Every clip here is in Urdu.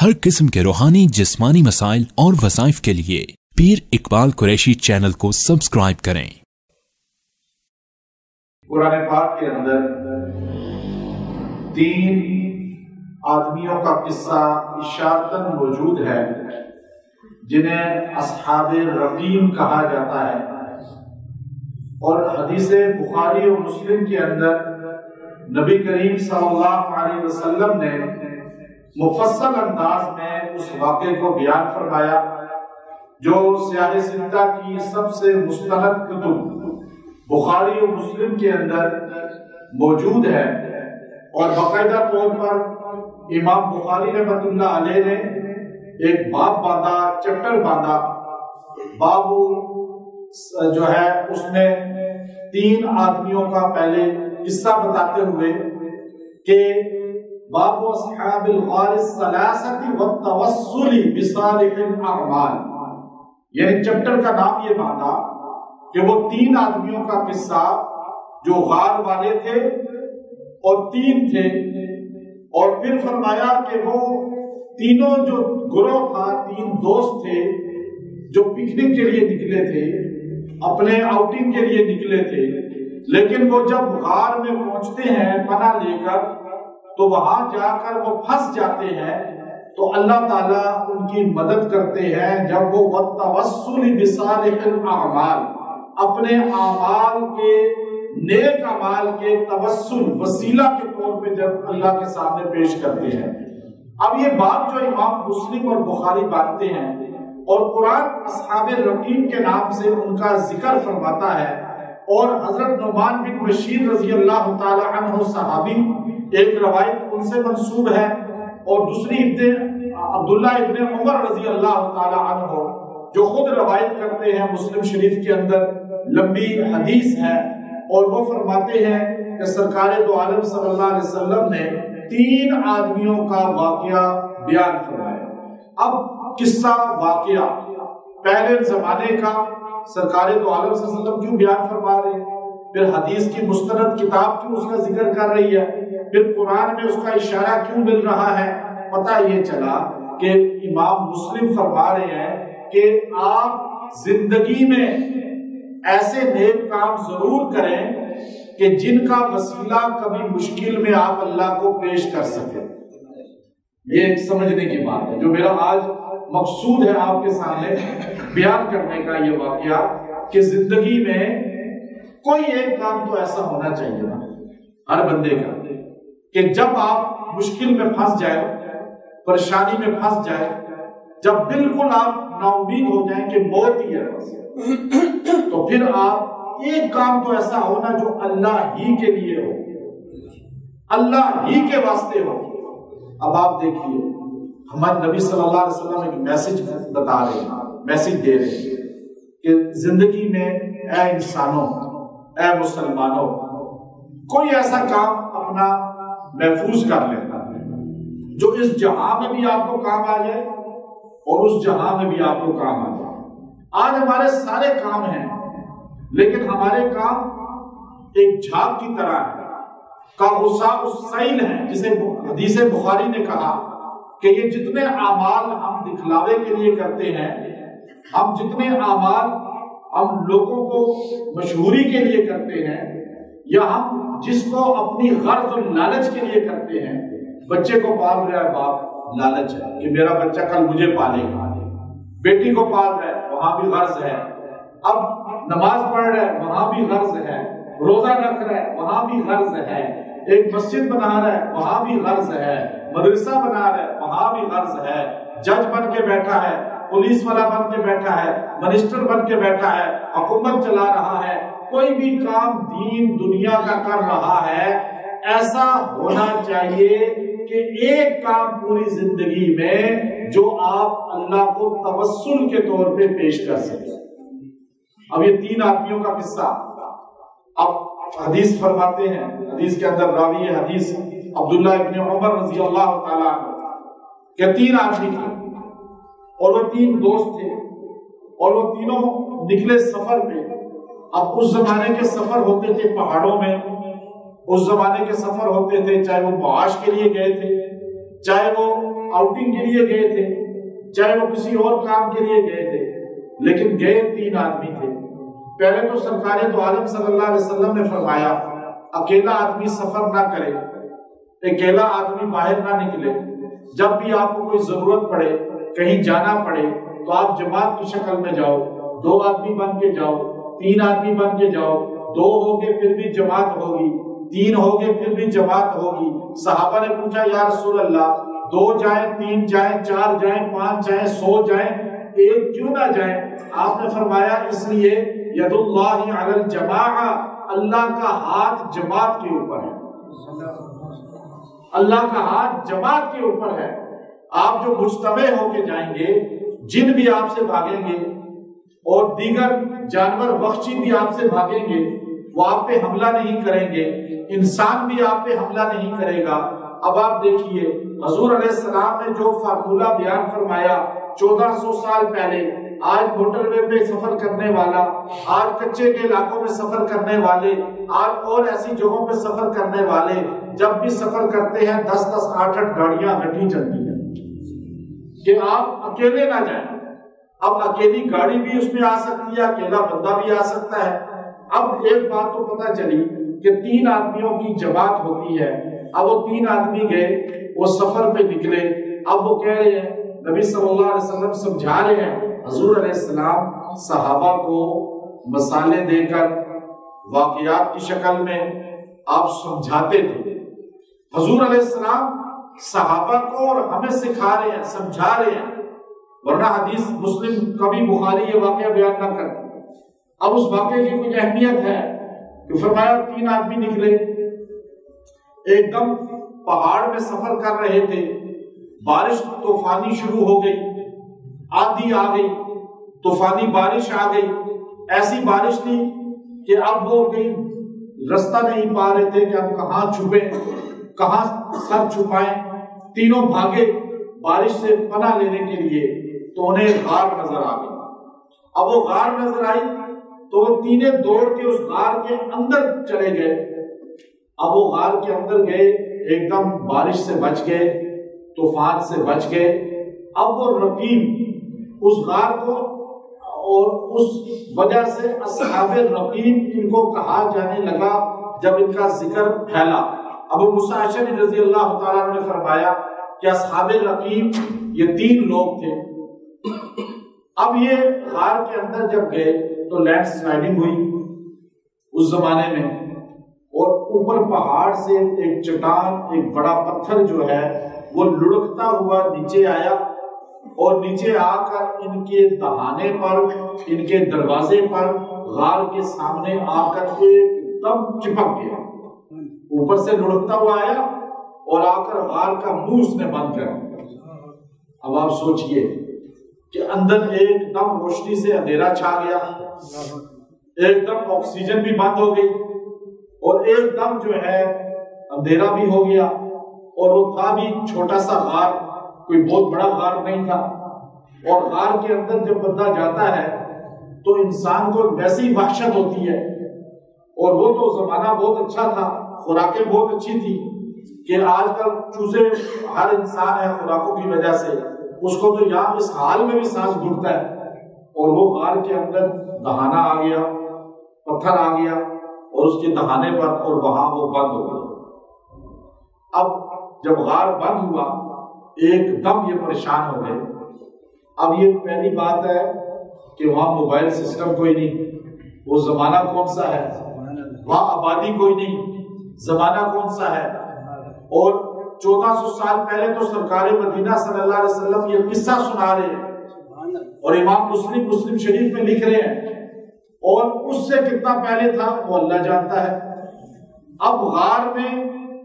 ہر قسم کے روحانی جسمانی مسائل اور وظائف کے لیے پیر اقبال قریشی چینل کو سبسکرائب کریں۔ قرآن پاک کے اندر 3 آدمیوں کا قصہ اشارتاً موجود ہے جنہیں اصحاب رقیم کہا جاتا ہے، اور حدیث بخاری و مسلم کے اندر نبی کریم صلی اللہ علیہ وسلم نے مفصل انداز میں اس واقعے کو بیان فرمایا جو سیاہ ستہ کی سب سے مستند کتب بخاری و مسلم کے اندر موجود ہے، اور باقاعدہ طور پر امام بخاری رحمۃ اللہ علیہ نے ایک باب باندھا، چیپٹر باندھا۔ باب جو ہے اس میں 3 آدمیوں کا پہلے قصہ بتاتے ہوئے کہ باب اصحاب الغار الثلاثہ والتوسل بصالح الاعمال، یعنی چیپٹر کا نام یہ باندھا کہ وہ 3 آدمیوں کا قصہ جو غار والے تھے اور 3 تھے، اور پھر فرمایا کہ وہ تینوں جو گروہ تھا، 3 دوست تھے جو پکنک کے لیے نکلے تھے، اپنے آؤٹنگ کے لیے نکلے تھے، لیکن وہ جب غار میں پہنچتے ہیں پناہ لے کر تو وہاں جا کر وہ پھنس جاتے ہیں، تو اللہ تعالیٰ ان کی مدد کرتے ہیں جب وہ والتوسل بصالح الاعمال، اپنے اعمال کے نیک اعمال کے توسل وسیلہ کے طور پہ جب اللہ کے سامنے پیش کرتے ہیں۔ اب یہ بات جو امام مسلم اور بخاری باندھتے ہیں، اور قرآن اصحاب رقیم کے نام سے ان کا ذکر فرماتا ہے، اور حضرت نعمان بن بشیر رضی اللہ تعالی عنہ صحابی، ایک روایت ان سے منسوب ہے، اور دوسری عبداللہ ابن عمر رضی اللہ تعالی عنہ جو خود روایت کرتے ہیں، مسلم شریف کے اندر لمبی حدیث ہے، اور وہ فرماتے ہیں کہ سرکار دو عالم صلی اللہ علیہ وسلم نے 3 آدمیوں کا واقعہ بیان فرمایا۔ اب قصہ واقعہ پہلے زمانے کا سرکار دو عالم صلی اللہ علیہ وسلم کیوں بیان فرما رہے ہیں، پھر حدیث کی مستند کتاب کیوں اس کا ذکر کر رہی ہے، پھر قرآن میں اس کا اشارہ کیوں مل رہا ہے؟ پتہ یہ چلا کہ امام مسلم فرما رہے ہیں کہ آپ زندگی میں ایسے نیک کام ضرور کریں کہ جن کا وسیلہ کبھی مشکل میں آپ اللہ کو پیش کر سکیں۔ یہ ایک سمجھنے کی بات ہے جو میرا آج مقصود ہے آپ کے سامنے بیان کرنے کا، یہ واقعہ کہ زندگی میں کوئی ایک کام تو ایسا ہونا چاہیے نا ہر بندے کا کہ جب آپ مشکل میں پھنس جائے، پریشانی میں پھنس جائے، جب بالکل آپ نا امید ہو جائیں کہ موت ہی ہے بس، تو پھر آپ ایک کام تو ایسا ہونا جو اللہ ہی کے لیے ہو، اللہ ہی کے واسطے ہو۔ اب آپ دیکھیے، ہمارے نبی صلی اللہ علیہ وسلم ایک میسج بتا رہے ہیں، میسج دے رہے ہیں کہ زندگی میں اے انسانوں، اے مسلمانوں، کوئی ایسا کام اپنا محفوظ کر لیتا ہے جو اس جہاں میں بھی آپ کو کام آ جائے اور اس جہاں میں بھی آپ کو کام آ جائے۔ آج ہمارے سارے کام ہیں، لیکن ہمارے کام ایک جھاگ کی طرح ہے، کا غصہ اس سیل ہے، جسے حدیث بخاری نے کہا کہ یہ جتنے اعمال ہم دکھلاوے کے لیے کرتے ہیں، ہم جتنے اعمال ہم لوگوں کو مشہوری کے لیے کرتے ہیں، یا ہم جس کو اپنی غرض اور لالچ کے لیے کرتے ہیں، بچے کو پال رہا ہے باپ، لالچ ہے کہ میرا بچہ کل مجھے پالے گا، بیٹی کو پال رہا ہے وہاں بھی غرض ہے، اب نماز پڑھ رہا ہے وہاں بھی غرض ہے، روزہ رکھ رہا ہے وہاں بھی غرض ہے، ایک مسجد بنا رہا ہے وہاں بھی غرض ہے، مدرسہ بنا رہا ہے وہاں بھی غرض ہے، جج بن کے بیٹھا ہے، پولیس والا بن کے بیٹھا ہے، منسٹر بن کے بیٹھا ہے، حکومت چلا رہا ہے، کوئی بھی کام دین دنیا کا کر رہا ہے، ایسا ہونا چاہیے کہ ایک کام پوری زندگی میں جو آپ اللہ کو توسل کے طور پہ پیش کر سکیں۔ اب یہ 3 آدمیوں کا قصہ، اب حدیث فرماتے ہیں، حدیث کے اندر راوی حدیث عبداللہ ابن عمر رضی اللہ تعالیٰ عنہ کہ 3 آدمی تھے، اور وہ 3 دوست تھے، اور وہ تینوں نکلے سفر پہ۔ اب اس زمانے کے سفر ہوتے تھے پہاڑوں میں، اس زمانے کے سفر ہوتے تھے چاہے وہ معاش کے لیے گئے تھے چاہے وہ آؤٹنگ کے لیے گئے تھے، چاہے وہ کسی اور کام کے لیے گئے تھے، لیکن گئے 3 آدمی تھے۔ پہلے تو سرکار دو عالم صلی اللہ علیہ وسلم نے فرمایا اکیلا آدمی سفر نہ کرے، اکیلا آدمی باہر نہ نکلے، جب بھی آپ کو کوئی ضرورت پڑے، کہیں جانا پڑے تو آپ جماعت کی شکل میں جاؤ، 2 آدمی بن کے جاؤ، 3 آدمی بن کے جاؤ، 2 ہوگے پھر بھی جماعت ہوگی، 3 ہوگے پھر بھی جماعت ہوگی۔ صحابہ نے پوچھا یا رسول اللہ 2 جائیں، 3 جائیں، 4 جائیں، 5 جائیں، 100 جائیں، 1 کیوں نہ جائیں؟ آپ نے فرمایا اس لیے ید اللہ علی الجماعہ، اللہ کا ہاتھ جماعت کے اوپر ہے، اللہ کا ہاتھ جماعت کے اوپر ہے۔ آپ جو مجتمع ہو کے جائیں گے، جن بھی آپ سے بھاگیں گے اور دیگر جانور وحشی بھی آپ سے بھاگیں گے، وہ آپ پہ حملہ نہیں کریں گے، انسان بھی آپ پہ حملہ نہیں کرے گا۔ اب آپ دیکھیے حضور علیہ السلام نے جو فارمولہ بیان فرمایا 1400 سال پہلے، آج موٹر وے پہ سفر کرنے والا، آج کچے کے علاقوں میں سفر کرنے والے، آج اور ایسی جگہوں پہ سفر کرنے والے جب بھی سفر کرتے ہیں 10-10 8-8 گاڑیاں گھٹی چلتی ہیں کہ آپ اکیلے نہ جائیں۔ اب اکیلی گاڑی بھی اس میں آ سکتی ہے، اکیلا بندہ بھی آ سکتا ہے۔ اب ایک بات تو پتہ چلی کہ 3 آدمیوں کی جماعت ہوتی ہے۔ اب وہ 3 آدمی گئے، وہ سفر پہ نکلے، اب وہ کہہ رہے ہیں، نبی صلی اللہ علیہ وسلم سمجھا رہے ہیں، حضور علیہ السلام صحابہ کو مثالیں دے کر واقعات کی شکل میں آپ سمجھاتے تھے۔ حضور علیہ السلام صحابہ کو اور ہمیں سکھا رہے ہیں، سمجھا رہے ہیں، ورنہ حدیث مسلم کبھی بخاری یہ واقعہ بیان نہ کرتے۔ اب اس واقعے کی کچھ اہمیت ہے کہ فرمایا 3 آدمی نکلے، ایک دم پہاڑ میں سفر کر رہے تھے، بارش طوفانی شروع ہو گئی، آندھی آ گئی، طوفانی بارش آ گئی، ایسی بارش تھی کہ اب وہ کہیں رستہ نہیں پا رہے تھے کہ اب کہاں چھپیں، کہاں سر چھپائیں۔ تینوں بھاگے بارش سے پناہ لینے کے لیے، تو انہیں غار نظر آ گئی۔ اب وہ غار نظر آئی تو وہ تینوں دوڑ کے اس غار کے اندر چلے گئے۔ اب وہ غار کے اندر گئے، ایک دم بارش سے بچ گئے، طوفان سے بچ گئے۔ اب وہ رقیم اس غار کو، اور اس وجہ سے اصحاب رقیم ان کو کہا جانے لگا جب ان کا ذکر پھیلا۔ ابو موسیٰ اشعری رضی اللہ تعالیٰ عنہ نے فرمایا کہ اصحاب رقیم یہ 3 لوگ تھے۔ اب یہ غار کے اندر جب گئے تو لینڈ سلائیڈنگ ہوئی اس زمانے میں، اور اوپر پہاڑ سے ایک چٹان، ایک بڑا پتھر جو ہے وہ لڑکتا ہوا نیچے آیا، اور نیچے آ کر ان کے دہانے پر، ان کے دروازے پر، غار کے سامنے آ کر ایک دم چپک گیا۔ اوپر سے لڑکتا ہوا آیا اور آ کر غار کا منہ اس نے بند کر دیا۔ اب آپ سوچئے کہ اندر ایک دم روشنی سے اندھیرا چھا گیا، ایک دم آکسیجن بھی بند ہو گئی، اور ایک دم جو ہے اندھیرا بھی ہو گیا، اور وہ تھا بھی چھوٹا سا غار، کوئی بہت بڑا غار نہیں تھا۔ اور غار کے اندر جب بندہ جاتا ہے تو انسان کو ویسی وحشت ہوتی ہے، اور وہ تو زمانہ بہت اچھا تھا، خوراکیں بہت اچھی تھی کہ آج کل چوزے ہر انسان ہے خوراکوں کی وجہ سے، اس کو تو یہاں اس حال میں بھی سانس گھٹتا ہے۔ اور وہ غار کے اندر دہانہ آ گیا، پتھر آ گیا اور اس کے دہانے پر، اور وہاں وہ بند ہو گیا۔ اب جب غار بند ہوا ایک دم یہ پریشان ہو گئے۔ اب یہ پہلی بات ہے کہ وہاں موبائل سسٹم کوئی نہیں، وہ زمانہ کون سا ہے، وہاں آبادی کوئی نہیں، زمانہ کون سا ہے۔ اور 1400 سال پہلے تو سرکار مدینہ صلی اللہ علیہ وسلم یہ قصہ سنا رہے ہیں، اور امام مسلم شریف میں لکھ رہے ہیں، اور اس سے کتنا پہلے تھا وہ اللہ جانتا ہے۔ اب غار میں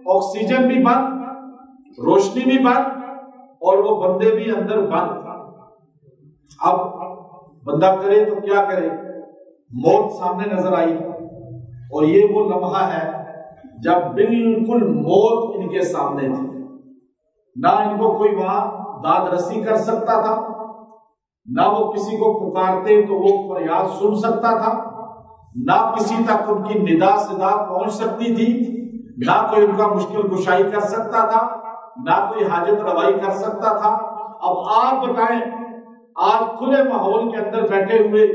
آکسیجن بھی بند، روشنی بھی بند، اور وہ بندے بھی اندر بند۔ اب بندہ کرے تو کیا کرے، موت سامنے نظر آئی، اور یہ وہ لمحہ ہے جب بالکل موت ان کے سامنے تھی۔ نہ ان کو کوئی وہاں داد رسی کر سکتا تھا، نہ وہ کسی کو پکارتے تو وہ فریاد سن سکتا تھا، نہ کسی تک ان کی ندا صدا پہنچ سکتی تھی، نہ کوئی ان کا مشکل کشائی کر سکتا تھا۔ نہ کوئی حاجت روائی کر سکتا تھا۔ اب آپ بتائیں آج کھلے ماحول کے اندر بیٹھے ہوئے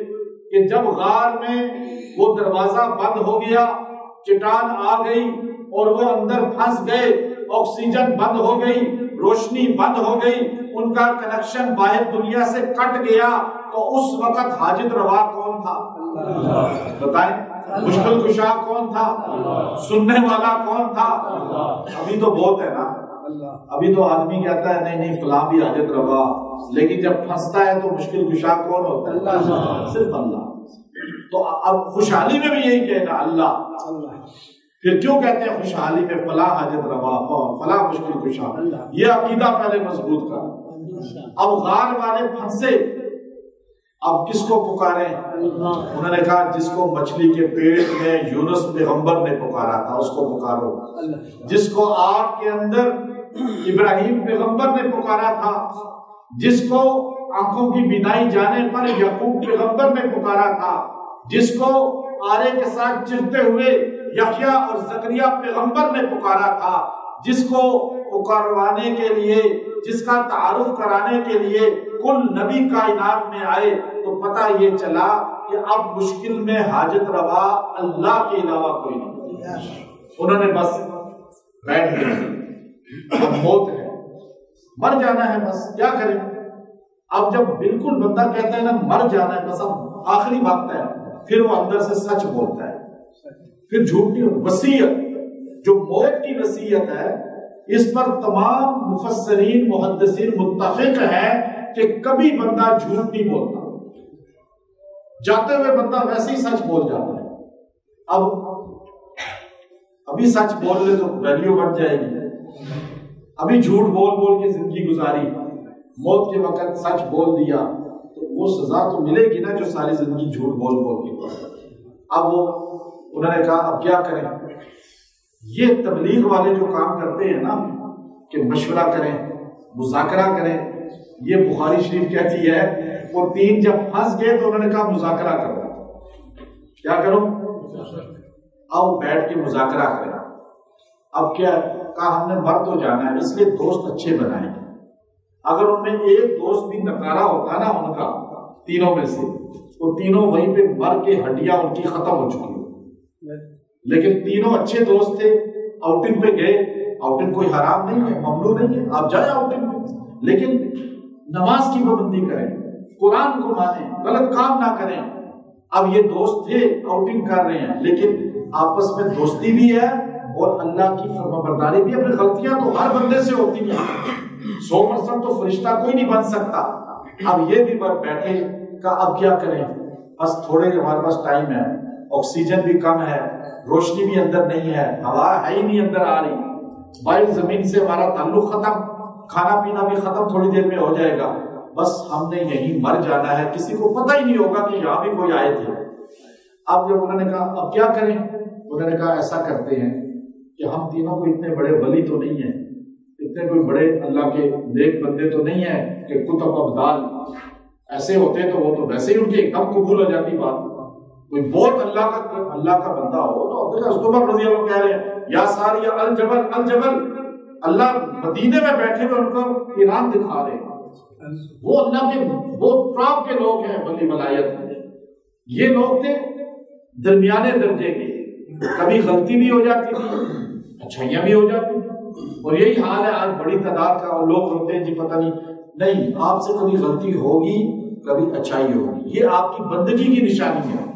کہ جب غار میں وہ دروازہ بند ہو گیا، چٹان آ گئی اور وہ اندر پھنس گئے، آکسیجن بند ہو گئی، روشنی بند ہو گئی، ان کا کنیکشن باہر دنیا سے کٹ گیا، تو اس وقت حاجت روا کون تھا؟ بتائیں، مشکل کشا کون تھا؟ سننے والا کون تھا؟ ابھی تو بہت ہے نا، ابھی تو آدمی کہتا ہے نہیں نہیں فلاں بھی حاجت روا، لیکن جب پھنستا ہے تو مشکل کشا کون ہوتا ہے؟ صرف اللہ۔ تو اب خوشحالی میں بھی یہی کہنا اللہ، پھر کیوں کہتے ہیں خوشحالی میں فلاں حاجت روا فلاں مشکل کشا؟ یہ عقیدہ پہلے مضبوط کر۔ اب غار والے پھنسے، اب کس کو پکارے؟ انہوں نے کہا جس کو مچھلی کے پیٹ میں یونس پیغمبر نے پکارا تھا اس کو پکارو، جس کو آگ کے اندر ابراہیم پیغمبر نے پکارا تھا، جس کو آنکھوں کی بینائی جانے پر یعقوب پیغمبر نے پکارا تھا، جس کو آرے کے ساتھ چرتے ہوئے یحییٰ اور زکریا پیغمبر نے پکارا تھا، جس کو پکاروانے کے لیے، جس کا تعارف کرانے کے لیے کل نبی کائنات میں آئے، تو پتہ یہ چلا کہ اب مشکل میں حاجت روا اللہ کے علاوہ کوئی نہیں۔ انہوں نے بس بیٹھ گئے، اب موت ہے، مر جانا ہے، بس کیا کریں؟ اب جب بالکل بندہ کہتا ہے نا مر جانا ہے، بس اب آخری وقت ہے، پھر وہ اندر سے سچ بولتا ہے، پھر جھوٹ نہیں ہوتا۔ وصیت جو موت کی وصیت ہے، اس پر تمام مفسرین محدثین متفق ہیں کہ کبھی بندہ جھوٹ نہیں بولتا، جاتے ہوئے بندہ ویسے ہی سچ بول جاتا ہے۔ ابھی سچ بول لے تو ویلیو بڑھ جائے گی، ابھی جھوٹ بول بول کے زندگی گزاری، موت کے وقت سچ بول دیا تو وہ سزا تو ملے گی نا جو ساری زندگی جھوٹ بول بول کے۔ اب انہوں نے کہا اب کیا کریں؟ یہ تبلیغ والے جو کام کرتے ہیں نا کہ مشورہ کریں، مذاکرہ کریں، یہ بخاری شریف کہتی ہے وہ تین جب پھنس گئے تو انہوں نے کہا مذاکرہ کرو۔ کیا کرو؟ اب بیٹھ کے مذاکرہ کریں۔ اب کیا کہا ہم نے مر تو جانا ہے، اس لیے دوست اچھے بنائیں گے۔ اگر ان میں ایک دوست بھی نکارا ہوتا نا ان کا تینوں میں سے، وہ تینوں وہیں پہ مر کے ہڈیاں ان کی ختم ہو چکی، لیکن تینوں اچھے دوست تھے، آؤٹنگ پہ گئے۔ آؤٹنگ کوئی حرام نہیں ہے، ممنوع نہیں ہے، آپ جائیں آؤٹنگ پہ، لیکن نماز کی پابندی کریں، قرآن کو مانیں، غلط کام نہ کریں۔ اب یہ دوست تھے آؤٹنگ کر رہے ہیں، لیکن آپس میں دوستی بھی ہے اور اللہ کی فرمانبرداری بھی ہے۔ اپنی غلطیاں تو ہر بندے سے ہوتی ہیں، 100% تو فرشتہ کوئی نہیں بن سکتا۔ اب یہ بھی بات بیٹھے کہ اب کیا کریں؟ بس تھوڑے ہمارے پاس ٹائم ہے، آکسیجن بھی کم ہے، روشنی بھی اندر نہیں ہے، ہوا ہے ہی نہیں اندر آ رہی، باہر زمین سے ہمارا تعلق ختم، کھانا پینا بھی ختم تھوڑی دیر میں ہو جائے گا، بس ہم نے یہیں مر جانا ہے، کسی کو پتہ ہی نہیں ہوگا کہ یہاں بھی کوئی آئے تھے۔ اب جب انہوں نے کہا اب کیا کریں؟ انہوں نے کہا ایسا کرتے ہیں کہ ہم تینوں کو اتنے بڑے ولی تو نہیں ہیں، اتنے کوئی بڑے اللہ کے نیک بندے تو نہیں ہیں کہ کتب ابدال ایسے ہوتے تو وہ تو ویسے ہی ان کے ایک دم قبول ہو جاتی بات۔ کوئی بہت اللہ کا بندہ ہو تو عبداللہ عمر رضی اللہ کہہ رہے ہیں یا ساری الجبل الجبل، اللہ مدینے میں بیٹھے ہوئے ان کو ایران دکھا رہے ہیں، وہ اللہ کے بہت ٹاپ کے لوگ ہیں، ولی ولایت۔ یہ لوگ تھے درمیانے درجے کے، کبھی غلطی بھی ہو جاتی تھی، اچھائیاں بھی ہو جاتی تھی، اور یہی حال ہے آج بڑی تعداد کا لوگ ہوتے ہیں جی پتہ نہیں آپ سے کبھی غلطی ہوگی کبھی اچھائی ہوگی، یہ آپ کی بندگی کی نشانی ہے۔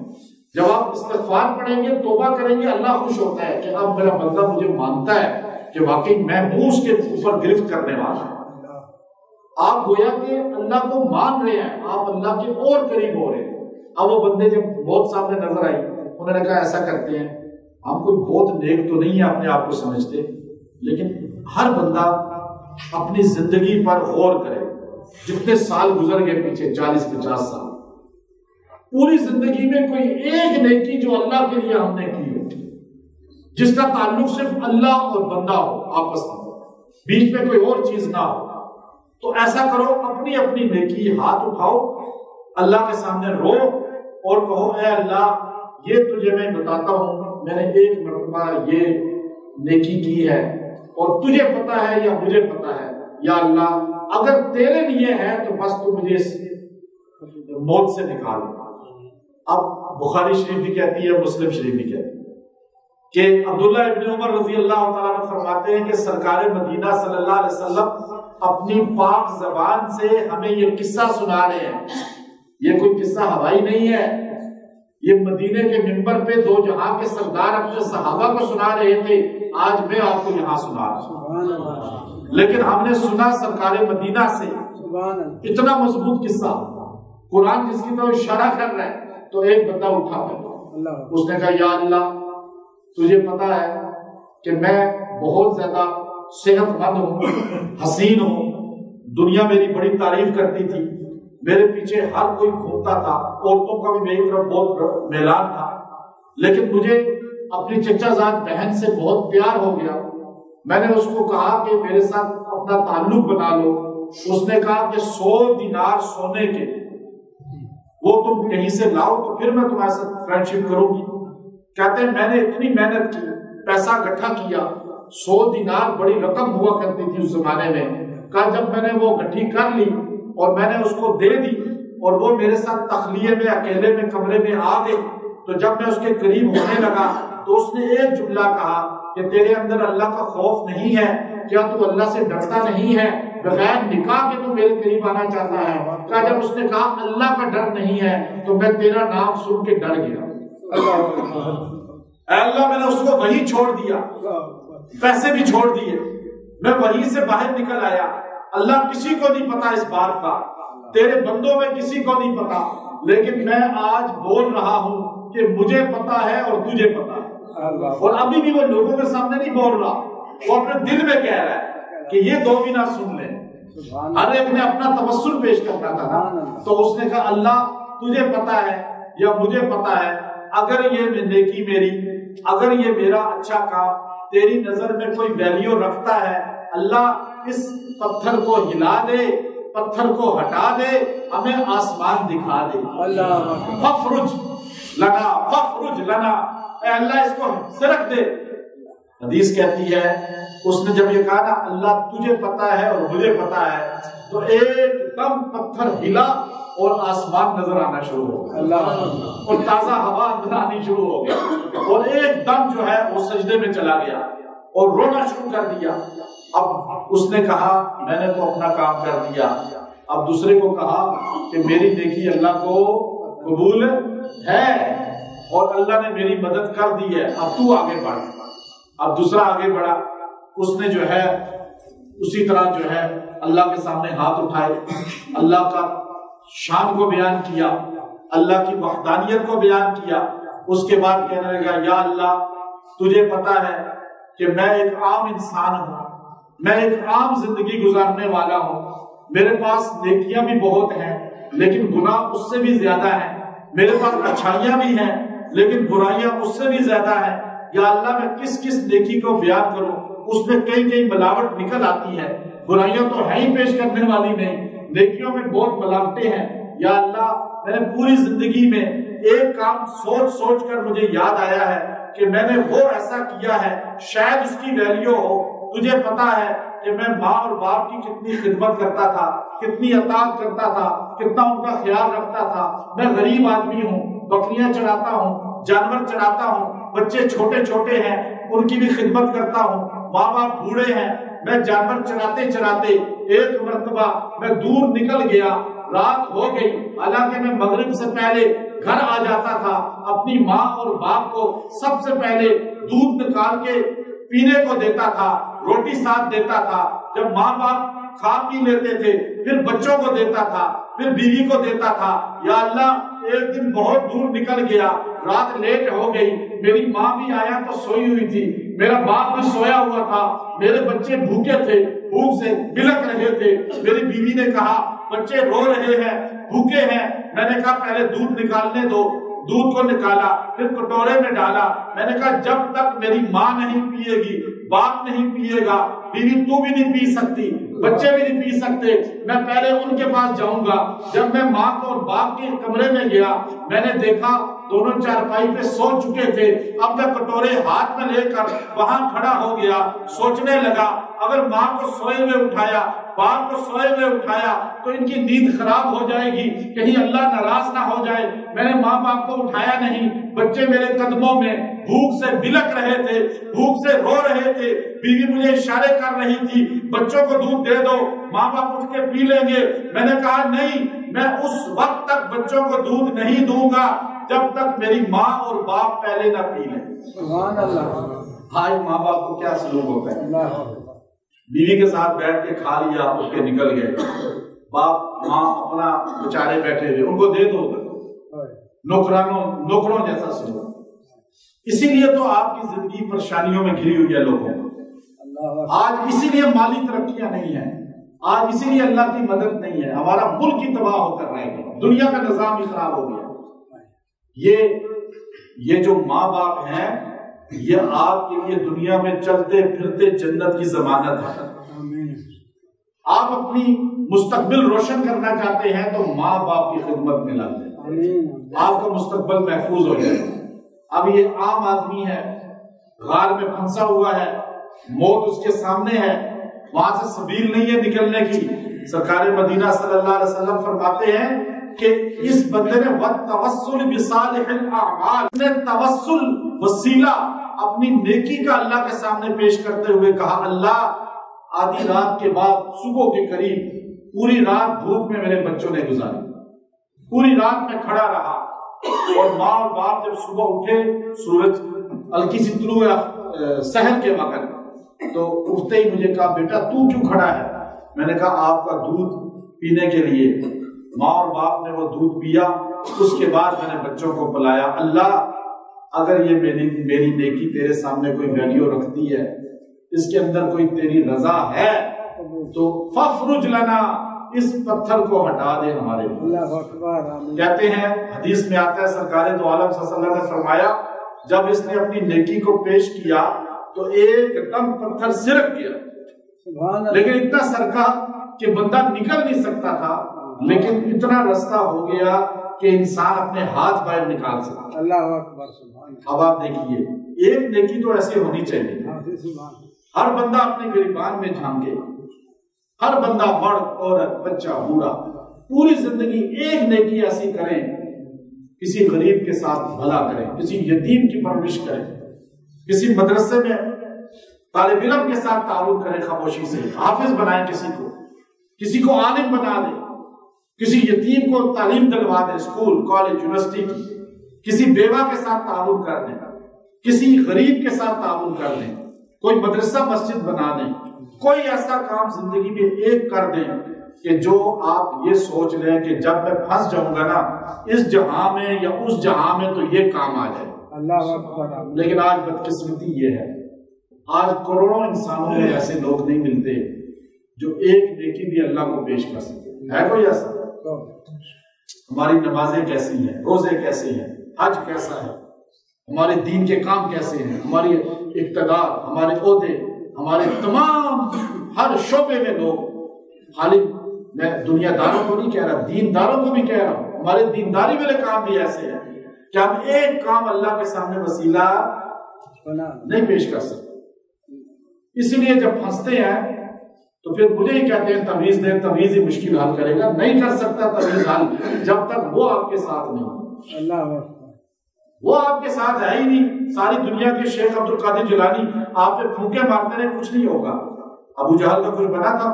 جب آپ استغفار پڑھیں گے، توبہ کریں گے، اللہ خوش ہوتا ہے کہ اب میرا بندہ مجھے مانتا ہے کہ واقعی میں ہوں اس کے اوپر گرفت کرنے والا۔ آپ گویا کہ اللہ کو مان رہے ہیں، آپ اللہ کے اور قریب ہو رہے ہیں۔ اب وہ بندے جب بہت سامنے نظر آئی، انہوں نے کہا ایسا کرتے ہیں، ہم کوئی بہت نیک تو نہیں ہے اپنے آپ کو سمجھتے، لیکن ہر بندہ اپنی زندگی پر غور کرے، جتنے سال گزر گئے پیچھے 40-50 سال، پوری زندگی میں کوئی ایک نیکی جو اللہ کے لیے ہم نے کی ہو، جس کا تعلق صرف اللہ اور بندہ ہو، آپس میں بیچ میں کوئی اور چیز نہ ہو، تو ایسا کرو اپنی اپنی نیکی ہاتھ اٹھاؤ، اللہ کے سامنے رو اور کہو اے اللہ یہ تجھے میں بتاتا ہوں، میں نے ایک مرتبہ یہ نیکی کی ہے، اور تجھے پتا ہے یا مجھے پتا ہے، یا اللہ اگر تیرے لیے ہے تو بس تو مجھے اس موت سے نکال۔ اب بخاری شریف بھی کہتی ہے، مسلم شریف بھی کہتی ہے کہ عبداللہ ابن عمر رضی اللہ تعالیٰ عنہ فرماتے ہیں کہ سرکار مدینہ صلی اللہ علیہ وسلم اپنی پاک زبان سے ہمیں یہ قصہ سنا رہے ہیں۔ یہ کوئی قصہ ہوائی نہیں ہے، یہ مدینے کے منبر پہ دو جہاں کے سردار اپنے صحابہ کو سنا رہے تھے، آج میں آپ کو یہاں سنا رہا ہوں۔ لیکن ہم نے سنا سرکار مدینہ سے اتنا مضبوط قصہ، قرآن جس کی طرف اشارہ کر رہا ہے، تو ایک بندہ اٹھا اس نے کہا یا اللہ تجھے پتا ہے کہ میں بہت زیادہ صحت مند ہوں، حسین ہوں، دنیا میری بڑی تعریف کرتی تھی، میرے پیچھے ہر کوئی گھومتا تھا، عورتوں کا بھی میری طرف بہت میلان تھا، لیکن مجھے اپنی چچا زاد بہن سے بہت پیار ہو گیا۔ میں نے اس کو کہا کہ میرے ساتھ اپنا تعلق بنا لو۔ اس نے کہا کہ 100 دینار سونے کے وہ تم کہیں سے لاؤ تو پھر میں تمہارے ساتھ فرینڈشپ کروں گی۔ کہتے ہیں میں نے اتنی محنت کی، پیسہ اکٹھا کیا، 100 دینار بڑی رقم ہوا کرتی تھی اس زمانے میں۔ کہا جب میں نے وہ اکٹھی کر لی اور میں نے اس کو دے دی اور وہ میرے ساتھ تخلیے میں اکیلے میں کمرے میں آ گئے، تو جب میں اس کے قریب ہونے لگا تو اس نے ایک جملہ کہا کہ تیرے اندر اللہ کا خوف نہیں ہے کیا؟ تو اللہ سے ڈرتا نہیں ہے؟ بغیر نکاح کے تو میرے قریب آنا چاہتا ہے۔ کہا جب اس نے کہا اللہ کا ڈر نہیں ہے تو میں تیرا نام سن کے ڈر گیا۔ اے اللہ میں نے اس کو وہی چھوڑ دیا، پیسے بھی چھوڑ دیے، میں وہی سے باہر نکل آیا۔ اللہ کسی کو نہیں پتا اس بات کا، تیرے بندوں میں کسی کو نہیں پتا، لیکن میں آج بول رہا ہوں کہ مجھے پتا ہے اور تجھے پتا ہے۔ اور ابھی بھی وہ لوگوں کے سامنے نہیں بول رہا، وہ اپنے دل میں کہہ رہا ہے کہ یہ دو بھی نہ سن لیں۔ ہر ایک نے اپنا تبسم پیش کرنا تھا، تو اس نے کہا اللہ تجھے پتا ہے یا مجھے پتا ہے، اگر یہ نیکی میری، اگر یہ میرا اچھا کام تیری نظر میں کوئی ویلیو رکھتا ہے، اللہ اس پتھر کو ہلا دے، پتھر کو ہٹا دے، ہمیں آسمان دکھا دے۔ فخرج لنا فخرج لنا، اے اللہ اس کو سرک دے۔ حدیث کہتی ہے اس نے جب یہ کہا نا اللہ تجھے پتا ہے اور مجھے پتا ہے، تو ایک دم پتھر ہلا اور آسمان نظر آنا شروع ہو گیا اور تازہ ہوا اندر آنی شروع ہو گیا، اور ایک دم جو ہے وہ سجدے میں چلا گیا اور رونا شروع کر دیا۔ اب اس نے کہا میں نے تو اپنا کام کر دیا، اب دوسرے کو کہا کہ میری نیکی اللہ کو قبول ہے اور اللہ نے میری مدد کر دی ہے، اب تو آگے بڑھ۔ اب دوسرا آگے بڑھا، اس نے جو ہے اسی طرح جو ہے اللہ کے سامنے ہاتھ اٹھائے، اللہ کا شان کو بیان کیا، اللہ کی وحدانیت کو بیان کیا۔ اس کے بعد کہنے لگا یا اللہ تجھے پتا ہے کہ میں ایک عام انسان ہوں، میں ایک عام زندگی گزارنے والا ہوں، میرے پاس نیکیاں بھی بہت ہیں لیکن گناہ اس سے بھی زیادہ ہیں، میرے پاس اچھائیاں بھی ہیں لیکن برائیاں اس سے بھی زیادہ ہیں۔ یا اللہ میں کس کس نیکی کو بیان کروں، اس میں کئی کئی ملاوٹ نکل آتی ہے، برائیاں تو ہے ہی پیش کرنے والی نہیں، نیکیوں میں بہت ملاوٹیں ہیں۔ یا اللہ میں نے پوری زندگی میں ایک کام سوچ سوچ کر مجھے یاد آیا ہے کہ میں نے وہ ایسا کیا ہے شاید اس کی ویلیو ہو، تجھے پتا ہے کہ میں ماں اور باپ کی کتنی خدمت کرتا تھا، کتنی اطاعت کرتا تھا، کتنا ان کا خیال رکھتا تھا، میں غریب آدمی ہوں، بکریاں چراتا ہوں، جانور چراتا ہوں، بچے چھوٹے چھوٹے ہیں ان کی بھی خدمت کرتا ہوں، ماں باپ بوڑھے ہیں، میں جانور چراتے چراتے ایک مرتبہ میں دور نکل گیا، رات ہو گئی، حالانکہ میں مغرب سے پہلے گھر آ جاتا تھا، اپنی ماں اور باپ کو سب سے پہلے دودھ نکال کے پینے کو دیتا تھا، روٹی ساتھ دیتا تھا، جب ماں باپ کھا پی لیتے تھے پھر بچوں کو دیتا تھا، پھر بیوی کو دیتا تھا۔ یا اللہ ایک دن بہت دور نکل گیا، رات لیٹ ہو گئی، میری ماں بھی آیا تو سوئی ہوئی تھی، میرا باپ بھی سویا ہوا تھا، میرے بچے بھوکے تھے، بھوک سے بلک رہے تھے، میری بیوی نے کہا بچے رو رہے ہیں، بھوکے ہیں، میں نے کہا پہلے دودھ نکالنے دو، دودھ کو نکالا، پھر کٹورے میں ڈالا، میں نے کہا جب تک میری ماں نہیں پیے گی، باپ نہیں پیے گا، بیوی تو بھی نہیں پی سکتی، بچے بھی نہیں پی سکتے، میں پہلے ان کے پاس جاؤں گا۔ جب میں ماں کو اور باپ کے کمرے میں گیا، میں نے دیکھا دونوں چارپائی پہ سو چکے تھے. اب جب کٹورے ہاتھ میں لے کر وہاں کھڑا ہو گیا, سوچنے لگا اگر ماں کو سوئے ہوئے اٹھایا, باپ کو سوئے ہوئے اٹھایا تو ان کی نیند خراب ہو جائے گی, کہیں اللہ ناراض نہ ہو جائے. میں نے ماں باپ کو اٹھایا نہیں, بچے میرے قدموں میں بھوک سے بلک رہے تھے, بھوک سے رو رہے تھے, بیوی مجھے اشارے کر رہی تھی بچوں کو دودھ دے دو, ماں باپ اٹھ کے پی لیں گے. میں نے کہا نہیں, میں اس وقت تک بچوں کو دودھ نہیں دوں گا جب تک میری ماں اور باپ پہلے نہ پی لیں. سبحان اللہ. آج ماں باپ کو کیا سلوک ہوتا ہے, بیوی کے ساتھ بیٹھ کے کھا لیا, اٹھ کے نکل گئے, باپ ماں اپنا بیچارے بیٹھے ہوئے, ان کو دے دو, نوکروں جیسا سلوک. اسی لیے تو آپ کی زندگی پریشانیوں میں گھری ہوئی ہے لوگوں. آج اسی لیے مالی ترقیاں نہیں ہیں, آج اسی لیے اللہ کی مدد نہیں ہے, ہمارا ملک ہی تباہ ہو کر رہ گیا, دنیا کا نظام ہی خراب ہو گیا. یہ جو ماں باپ ہیں یہ آپ کے لیے دنیا میں چلتے پھرتے جنت کی ضمانت ہے. آپ اپنی مستقبل روشن کرنا چاہتے ہیں تو ماں باپ کی خدمت میں لگ جائیں, آپ کا مستقبل محفوظ ہو جائے. اب یہ عام آدمی ہے, غار میں پھنسا ہوا ہے, موت اس کے سامنے ہے, وہاں سے سبیل نہیں ہے نکلنے کی. سرکار مدینہ صلی اللہ علیہ وسلم فرماتے ہیں کہ اس بندے نے وَالتَّوَسُّلِ بِصَالِحِ الْأَعْمَالِ, نے توسل وسیلہ اپنی نیکی کا اللہ کے سامنے پیش کرتے ہوئے کہا اللہ آدھی رات کے بعد صبح کے قریب پوری رات دھوپ میں میرے بچوں نے گزاری, پوری رات میں کھڑا رہا, اور ماں اور باپ جب صبح اٹھے سورج ہلکی سی طلوع سحر کے وقت, تو اٹھتے ہی مجھے کہا بیٹا تو کیوں کھڑا ہے؟ میں نے کہا آپ کا دودھ پینے کے لیے. ماں اور باپ نے وہ دودھ پیا, اس کے بعد میں نے بچوں کو پلایا. اللہ اگر یہ میری نیکی تیرے سامنے کوئی ویلیو رکھتی ہے, اس کے اندر کوئی تیری رضا ہے تو فَافْرُجْ لَنَا, اس پتھر کو ہٹا دے ہمارے لیے. کہتے ہیں حدیث میں آتا ہے سرکار دو عالم صلی اللہ علیہ وسلم نے فرمایا جب اس نے اپنی نیکی کو پیش کیا تو ایک دم پتھر سرک گیا, لیکن اتنا سرکا کہ بندہ نکل نہیں سکتا تھا, لیکن اتنا رستہ ہو گیا کہ انسان اپنے ہاتھ باہر نکال سکتا. اللہ اکبر. اب آپ دیکھیے ایک نیکی تو ایسے ہونی چاہیے, ہر بندہ اپنے گریبان میں جھانکے, ہر بندہ مرد عورت بچہ بوڑھا پوری زندگی ایک نیکی ایسی کریں, کسی غریب کے ساتھ بھلا کریں, کسی یتیم کی پرورش کریں, کسی مدرسے میں طالب علم کے ساتھ تعاون کریں, خاموشی سے حافظ بنائیں, کسی کو عالم بنا دیں, کسی یتیم کو تعلیم دلوا دیں, اسکول کالج یونیورسٹی کی, کسی بیوہ کے ساتھ تعاون کر دیں, کسی غریب کے ساتھ تعاون کر دیں, کوئی مدرسہ مسجد بنا دیں, کوئی ایسا کام زندگی میں ایک کر دیں کہ جو آپ یہ سوچ لیں کہ جب میں پھنس جاؤں گا نا اس جہاں میں یا اس جہاں میں تو یہ کام آ جائے. لیکن آج بدقسمتی یہ ہے, آج کروڑوں انسانوں میں ایسے لوگ نہیں ملتے جو ایک نیکی بھی اللہ کو پیش کر سکتے. ہے کوئی ایسا؟ ہماری نمازیں کیسی ہیں, روزے کیسے ہیں, حج کیسا ہے, ہمارے دین کے کام کیسے ہیں, ہماری اقتدار, ہمارے عہدے, ہمارے تمام ہر شعبے میں لوگ, خالی میں دنیا داروں کو نہیں کہہ رہا, دین داروں کو بھی کہہ رہا ہوں, ہمارے دینداری والے کام بھی ایسے ہیں کہ ہم ایک کام اللہ کے سامنے وسیلہ نہیں پیش کر سکتے. اسی لیے جب پھنستے ہیں تو پھر مجھے ہی کہتے ہیں تعویذ دیں, تعویذ ہی مشکل حل کرے گا. نہیں کر سکتا تعویذ حل جب تک وہ آپ کے ساتھ نہیں. اللہ وہ آپ کے ساتھ ہے ہی نہیں. ساری دنیا کے شیخ عبد القادر جیلانی آپ پہ پھونکے مارتے رہے, کچھ نہیں ہوگا. ابو جہل کا کچھ بنا تھا؟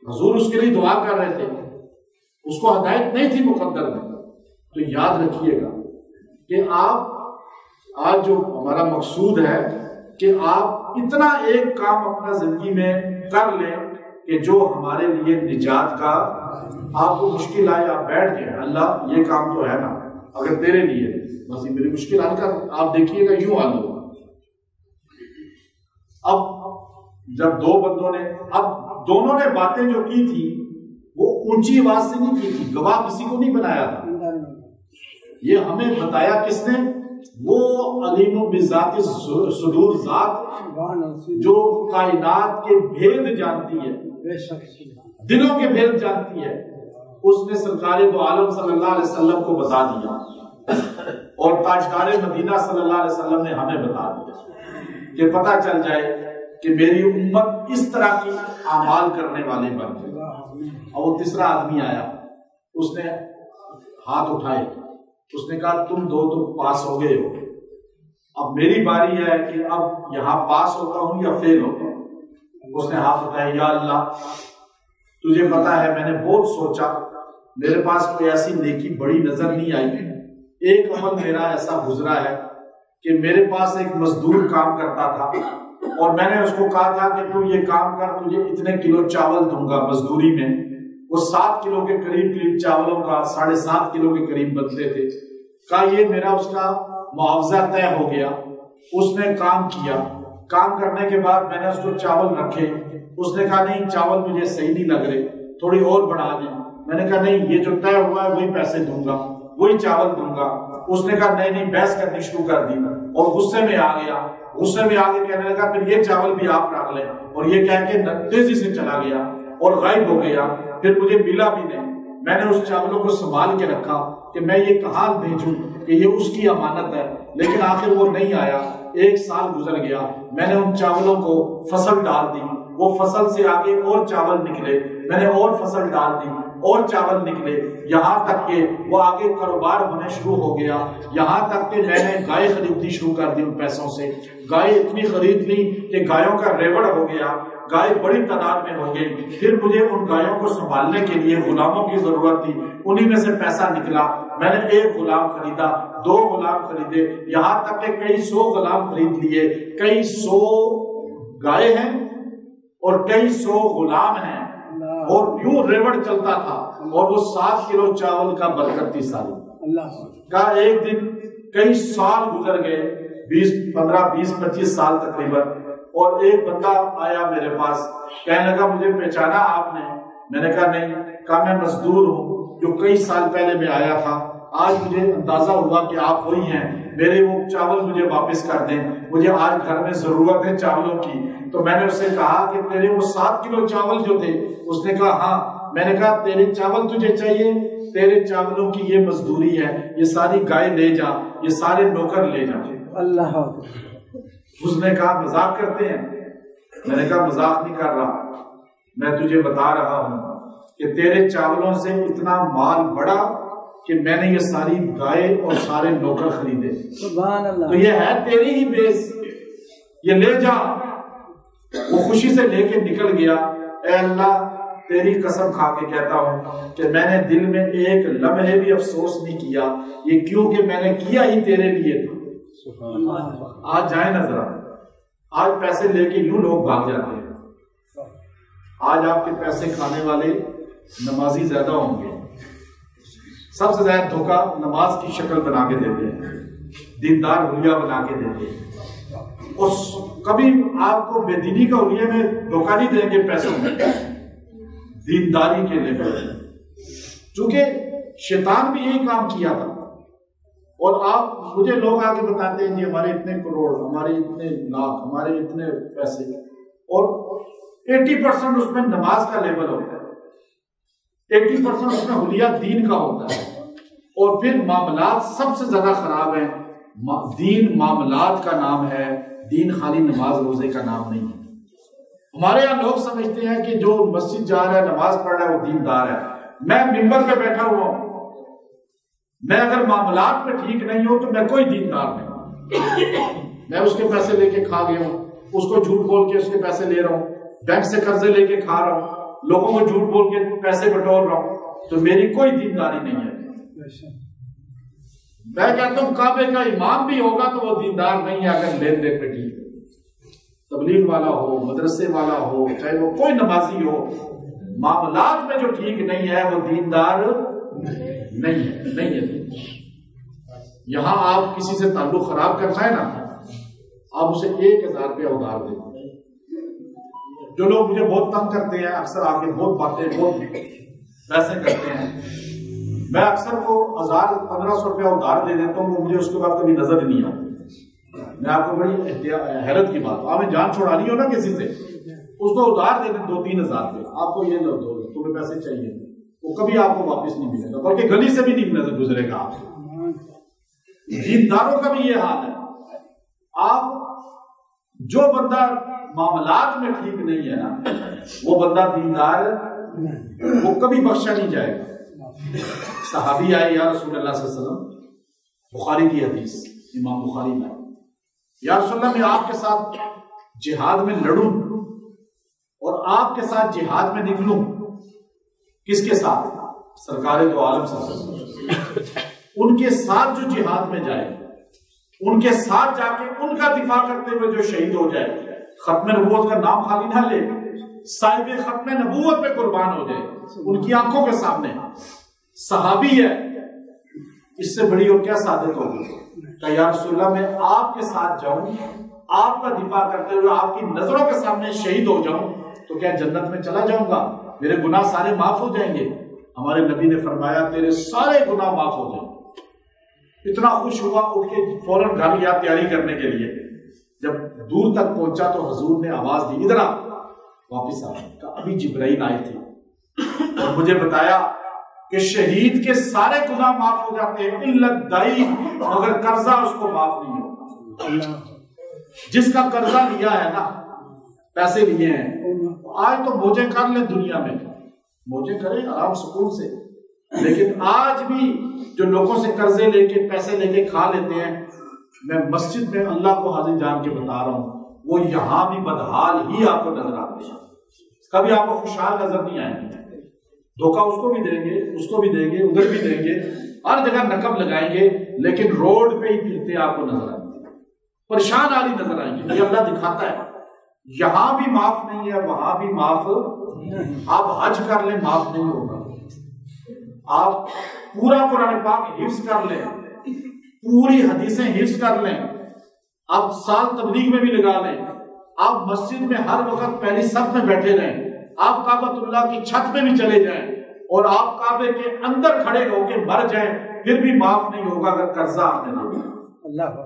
حضور اس کے لیے دعا کر رہے تھے, اس کو ہدایت نہیں تھی مقدر میں. تو یاد رکھیے گا کہ آپ آج جو ہمارا مقصود ہے کہ آپ اتنا ایک کام اپنا زندگی میں کر لیں کہ جو ہمارے لیے نجات کا, آپ کو مشکل آئے آپ بیٹھ گئے, اللہ یہ کام تو ہے نا, اگر تیرے لیے بس میری مشکل حل کر. آپ دیکھیے گا یوں حل ہوگا. اب جب دو بندوں نے, اب دونوں نے باتیں جو کی تھی وہ اونچی آواز سے نہیں کی تھی, گواہ کسی کو نہیں بنایا تھا. یہ ہمیں بتایا کس نے؟ وہ علیم بذات صدور ذات جو کائنات کے بھید جانتی ہے, دلوں کے بھید جانتی ہے, اس نے سرکار دو عالم صلی اللہ علیہ وسلم کو بتا دیا اور تاجدار مدینہ صلی اللہ علیہ وسلم نے ہمیں بتا دیا کہ پتہ چل جائے کہ میری امت اس طرح کی اعمال کرنے والے بن گئے۔ اور وہ تیسرا آدمی آیا، اس نے ہاتھ اٹھائے، اس نے کہا تم پاس ہو گئے ہو، اب میری باری ہے کہ اب یہاں پاس ہوتا ہوں یا فیل ہوتا ہوں۔ اس نے ہاتھ اٹھائے، یا اللہ تجھے پتا ہے میں نے بہت سوچا، میرے پاس کوئی ایسی نیکی بڑی نظر نہیں آئی، ایک عمل میرا ایسا گزرا ہے کہ میرے پاس ایک مزدور کام کرتا تھا اور میں نے اس کو کہا تھا کہ تو یہ کام کر، تجھے اتنے کلو چاول دوں گا مزدوری میں۔ وہ 7 کلو کے قریب چاولوں کا 7.5 کلو کے قریب بدلے تھے۔ کہا یہ میرا اس کا معاوضہ طے ہو گیا۔ اس نے کام کیا، کام کرنے کے بعد میں نے اس کو چاول رکھے، اس نے کہا نہیں چاول مجھے صحیح نہیں لگ رہے، تھوڑی اور بڑھا دیں۔ میں نے کہا نہیں یہ جو طے ہوا ہے وہی پیسے دوں گا، وہی چاول دوں گا۔ اس نے کہا نہیں بحث کرنی شروع کر دی اور غصے میں آ گیا، غصے میں آ کے کہنے لگا پھر یہ چاول بھی آپ رکھ لیں، اور یہ کہہ کے تیزی سے چلا گیا اور غائب ہو گیا۔ پھر مجھے ملا بھی نہیں۔ میں نے اس چاولوں کو سنبھال کے رکھا کہ میں یہ کہاں بھیجوں کہ یہ اس کی امانت ہے، لیکن آخر وہ نہیں آیا۔ 1 سال گزر گیا، میں نے ان چاولوں کو فصل ڈال دی، وہ فصل سے آگے اور چاول نکلے، میں نے اور فصل ڈال دی اور چاول نکلے، یہاں تک کہ وہ آگے کاروبار ہونے شروع ہو گیا، یہاں تک کہ میں نے گائے خریدنی شروع کر دی ان پیسوں سے۔ گائے اتنی خرید لی کہ گایوں کا ریوڑ ہو گیا، گائے بڑی تعداد میں ہو گئی۔ پھر مجھے ان گایوں کو سنبھالنے کے لیے غلاموں کی ضرورت تھی، انہی میں سے پیسہ نکلا، میں نے 1 غلام خریدا، 2 غلام خریدے، یہاں تک کہ کئی 100 غلام خرید لیے، کئی 100 گائے ہیں اور کئی 100 غلام ہیں، اور یوں ریوڑ چلتا تھا۔ اور وہ 7 کلو چاول کا برکت تھی ساری کا۔ ایک دن کئی سال گزر گئے، 15-20-25 سال تقریباً، اور ایک بندہ آیا میرے پاس، کہنے لگا مجھے پہچانا آپ نے؟ میں نے کہا نہیں۔ کہا میں مزدور ہوں جو کئی سال پہلے میں آیا تھا، آج مجھے اندازہ ہوا کہ آپ وہی ہیں، میرے وہ چاول مجھے واپس کر دیں، مجھے آج گھر میں ضرورت ہے چاولوں کی۔ تو میں نے اس سے کہا کہ تیرے وہ 7 کلو چاول جو تھے؟ اس نے کہا ہاں۔ میں نے کہا تیرے چاول تجھے چاہیے؟ تیرے چاولوں کی یہ مزدوری ہے، یہ ساری گائے لے جا، یہ سارے نوکر لے جا۔ اللہ۔ اس نے کہا مذاق کرتے ہیں؟ میں نے کہا مذاق نہیں کر رہا، میں تجھے بتا رہا ہوں کہ تیرے چاولوں سے اتنا مال بڑا کہ میں نے یہ ساری گائے اور سارے نوکر خریدے۔ سبحان اللہ۔ تو یہ ہے تیری ہی بیس، یہ لے جا۔ وہ خوشی سے لے کے نکل گیا۔ اے اللہ تیری قسم کھا کے کہتا ہوں کہ میں نے دل میں ایک لمحے بھی افسوس نہیں کیا، یہ کیوں کہ میں نے کیا ہی تیرے لیے تھا۔ آج جائیں نا ذرا، آج پیسے لے کے یوں لوگ بھاگ جاتے ہیں۔ آج آپ کے پیسے کھانے والے نمازی زیادہ ہوں گے، سب سے زیادہ دھوکہ نماز کی شکل بنا کے دیتے ہیں، دیندار حلیہ بنا کے دیتے ہیں، اور کبھی آپ کو بے دینی کا حلیہ میں دھوکہ نہیں دیں گے پیسوں میں، دینداری کے لیے، چونکہ شیطان بھی یہی کام کیا تھا۔ اور آپ مجھے لوگ آگے بتاتے ہیں جی ہمارے اتنے کروڑ، ہمارے اتنے لاکھ، ہمارے اتنے پیسے، اور 80% اس میں نماز کا لیبل ہوتا ہے، 80% اس میں حلیہ دین کا ہوتا ہے، اور پھر معاملات سب سے زیادہ خراب ہیں۔ دین معاملات کا نام ہے، دین خالی نماز روزے کا نام نہیں ہے۔ ہمارے یہاں لوگ سمجھتے ہیں کہ جو مسجد جا رہا ہے نماز پڑھ رہا ہے وہ دیندار ہے۔ میں ممبر پہ بیٹھا ہوا ہوں، میں اگر معاملات میں ٹھیک نہیں ہوں تو میں کوئی دیندار نہیں۔ میں اس کے پیسے لے کے کھا گیا ہوں، اس کو جھوٹ بول کے اس کے پیسے لے رہا ہوں، بینک سے قرضے لے کے کھا رہا ہوں، لوگوں کو جھوٹ بول کے پیسے بٹور رہا ہوں، تو میری کوئی دینداری نہیں ہے۔ میں کہتا ہوں کعبے کا امام بھی ہوگا تو وہ دیندار نہیں ہے اگر لین دین پہ ٹھیک ہے۔ تبلیغ والا ہو، مدرسے والا ہو، چاہے وہ کوئی نمازی ہو، معاملات میں جو ٹھیک نہیں ہے وہ دیندار نہیں ہے۔ یہاں آپ کسی سے تعلق خراب کرنا ہے نا، آپ اسے 1000 روپیہ ادھار دیں۔ جو لوگ مجھے بہت تنگ کرتے ہیں، اکثر آ کے بہت باتیں، بہت پیسے کرتے ہیں، میں اکثر کو 1000-1500 روپیہ ادھار دے دیتا ہوں، وہ مجھے اس کے بعد کبھی نظر ہی نہیں آتی۔ میں آپ کو بڑی حیرت کی بات، آپ نے جان چھوڑانی ہو نا کسی سے، اس کو ادھار دے دیں 2-3 ہزار روپے، آپ کو یہ لو دو، تمہیں پیسے چاہیے، وہ کبھی آپ کو واپس نہیں ملے گا، بلکہ گلی سے بھی نہیں گزرے گا آپ سے۔ دینداروں کا بھی یہ حال ہے. آپ جو بندہ معاملات میں ٹھیک نہیں ہے نا، وہ بندہ دیندار وہ کبھی بخشا نہیں جائے گا. صحابی آئے یا رسول اللہ صلی اللہ علیہ وسلم، بخاری کی حدیث، امام بخاری میں، یا رسول اللہ میں آپ کے ساتھ جہاد میں لڑوں اور آپ کے ساتھ جہاد میں نکلوں. کس کے ساتھ؟ سرکار دو عالم صلی اللہ علیہ وسلم. ان کے ساتھ جو جہاد میں جائے، ان کے ساتھ جا کے ان کا دفاع کرتے ہوئے جو شہید ہو جائے، ختم نبوت کا نام خالی نہ لے، صاحب ختم نبوت پہ قربان ہو جائے ان کی آنکھوں کے سامنے، صحابی ہے، اس سے بڑی اور کیا سعادت ہوگی کہ یا رسول اللہ میں آپ کے ساتھ جاؤں، آپ کا دفاع کرتے ہوئے آپ کی نظروں کے سامنے شہید ہو جاؤں تو کیا جنت میں چلا جاؤں گا؟ میرے گناہ سارے معاف ہو جائیں گے؟ ہمارے نبی نے فرمایا تیرے سارے گناہ معاف ہو جائیں گے. اتنا خوش ہوا، اٹھ کے فوراً گھر گیا تیاری کرنے کے لیے. جب دور تک پہنچا تو حضور نے آواز دی ادھر آ، واپس آ. ابھی جبرائیل آئے تھے اور مجھے بتایا کہ شہید کے سارے گناہ معاف ہو جاتے ہیں الا الدین، مگر قرضہ اس کو معاف نہیں ہوتا. جس کا قرضہ لیا ہے نا، پیسے لیے ہیں، آج تو موجیں کر لیں دنیا میں، موجیں کریں آرام سکون سے، لیکن آج بھی جو لوگوں سے قرضے لے کے پیسے لے کے کھا لیتے ہیں، میں مسجد میں اللہ کو حاضر جان کے بتا رہا ہوں، وہ یہاں بھی بدحال ہی آپ کو نظر آتے ہیں. کبھی آپ کو خوشحال نظر نہیں آئیں گے. دھوکہ اس کو بھی دیں گے، اس کو بھی دیں گے، ادھر بھی دیں گے، ہر جگہ نقب لگائیں گے، لیکن روڈ پہ ہی پھرتے آپ کو نظر آئیں گے، پریشان آلی نظر آئیں گے. یہ اللہ دکھاتا ہے یہاں بھی معاف نہیں ہے، وہاں بھی معاف. آپ حج کر لیں معاف نہیں ہوگا. آپ پورا قرآن پاک حفظ کر لیں، پوری حدیثیں حفظ کر لیں، آپ سال تبلیغ میں بھی لگا لیں، آپ مسجد میں ہر وقت پہلی صف میں بیٹھے رہیں، آپ کعبۃ اللہ کی چھت پہ بھی چلے جائیں اور آپ کعبے کے اندر کھڑے ہو کے مر جائیں، پھر بھی معاف نہیں ہوگا اگر قرضہ آپ نے دیا. اللہ،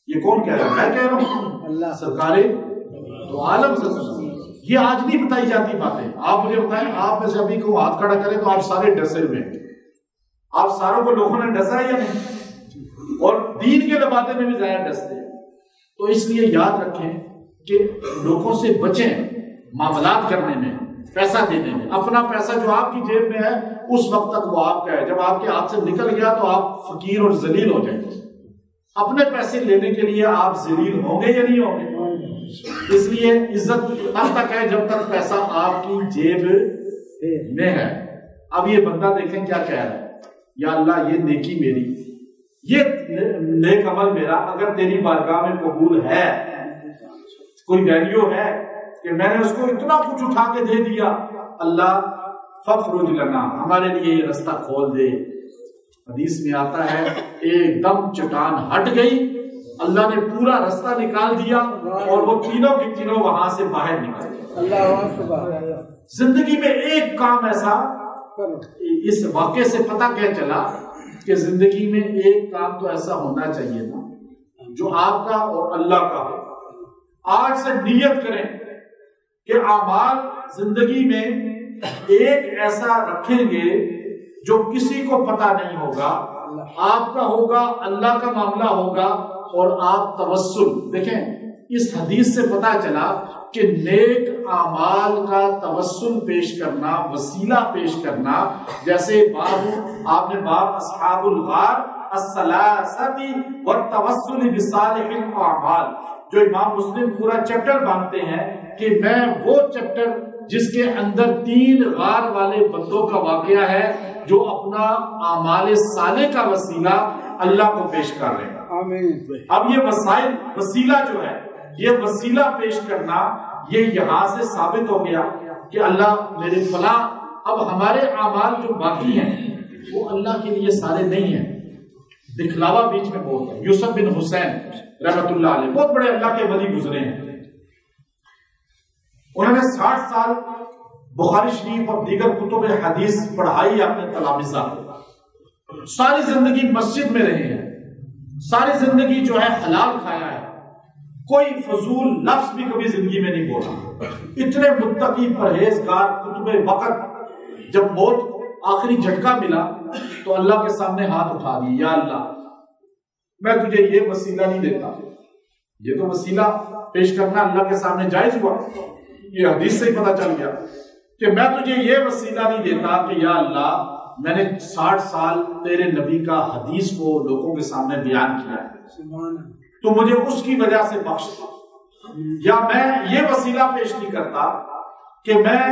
یہ کون کہہ رہا ہے؟ میں کہہ رہا ہوں، اللہ سرکار دو عالم صلی اللہ علیہ وسلم. یہ آج نہیں بتائی جاتی باتیں. آپ مجھے بتائیں، آپ میں سے ابھی کو ہاتھ کھڑا کریں تو آپ سارے ڈسے ہوئے ہیں. آپ ساروں کو لوگوں نے ڈسا ہے یا نہیں؟ اور دین کے لبادے میں بھی ظاہر ڈستے ہیں. تو اس لیے یاد رکھیں کہ لوگوں سے بچیں معاملات کرنے میں، پیسہ دینے میں. اپنا پیسہ جو آپ کی جیب میں ہے اس وقت تک وہ آپ کا ہے، جب آپ کے ہاتھ سے نکل گیا تو آپ فقیر اور ذلیل ہو جائیں گے. اپنے پیسے لینے کے لیے آپ ذلیل ہوں گے یا نہیں ہوں گے؟ اس لیے عزت تب تک ہے جب تک پیسہ آپ کی جیب میں ہے. اب یہ بندہ دیکھیں کیا کہہ رہا ہے، یا اللہ یہ نیکی میری، یہ نیک عمل میرا اگر تیری بارگاہ میں قبول ہے، کوئی ویلیو ہے کہ میں نے اس کو اتنا کچھ اٹھا کے دے دیا، اللہ ففرج لنا، ہمارے لیے یہ رستہ کھول دے. حدیث میں آتا ہے ایک دم چٹان ہٹ گئی، اللہ نے پورا رستہ نکال دیا اور وہ تینوں کی تینوں وہاں سے باہر نکل گئے. زندگی میں ایک کام ایسا، اس واقعے سے پتہ کیا چلا کہ زندگی میں ایک کام تو ایسا ہونا چاہیے نا جو آپ کا اور اللہ کا ہو. آج سے نیت کریں کہ اعمال زندگی میں ایک ایسا رکھیں گے جو کسی کو پتہ نہیں ہوگا، آپ کا ہوگا، اللہ کا معاملہ ہوگا، اور آپ توسل. دیکھیں اس حدیث سے پتہ چلا کہ نیک اعمال کا توسل پیش کرنا، وسیلہ پیش کرنا، جیسے باب آپ نے باب اصحاب الغار الثلاثہ والتوسل بصالح الاعمال جو امام مسلم پورا چیپٹر باندھتے ہیں کہ میں وہ چیپٹر جس کے اندر 3 غار والے بندوں کا واقعہ ہے جو اپنا اعمال صالح کا وسیلہ اللہ کو پیش کر رہے ہیں. اب یہ وسیلہ جو ہے، یہ وسیلہ پیش کرنا، یہ یہاں سے ثابت ہو گیا کہ اللہ میرے فلاں. اب ہمارے اعمال جو باقی ہیں وہ اللہ کے لیے سارے نہیں ہیں، دکھلاوا بیچ میں بہت ہے. یوسف بن حسین رحمت اللہ علیہ بہت بڑے اللہ کے ولی گزرے ہیں. انہوں نے 60 سال بخاری شریف اور دیگر کتب حدیث پڑھائی اپنے تلامذہ کو. ساری زندگی مسجد میں رہے ہیں، ساری زندگی جو ہے حلال کھایا ہے، کوئی فضول لفظ بھی کبھی زندگی میں نہیں بولا. اتنے متقی پرہیزگار کتب وقت. جب موت آخری جھٹکا ملا تو اللہ کے سامنے ہاتھ اٹھا دیے، یا اللہ میں تجھے یہ وسیلہ نہیں دیتا. یہ تو وسیلہ پیش کرنا اللہ کے سامنے جائز ہوا, یہ حدیث سے ہی پتہ چل گیا کہ میں تجھے یہ وسیلہ نہیں دیتا کہ یا اللہ میں نے 60 سال تیرے نبی کا حدیث کو لوگوں کے سامنے بیان کیا ہے, تو مجھے اس کی وجہ سے بخش دے. یا میں یہ وسیلہ پیش نہیں کرتا کہ میں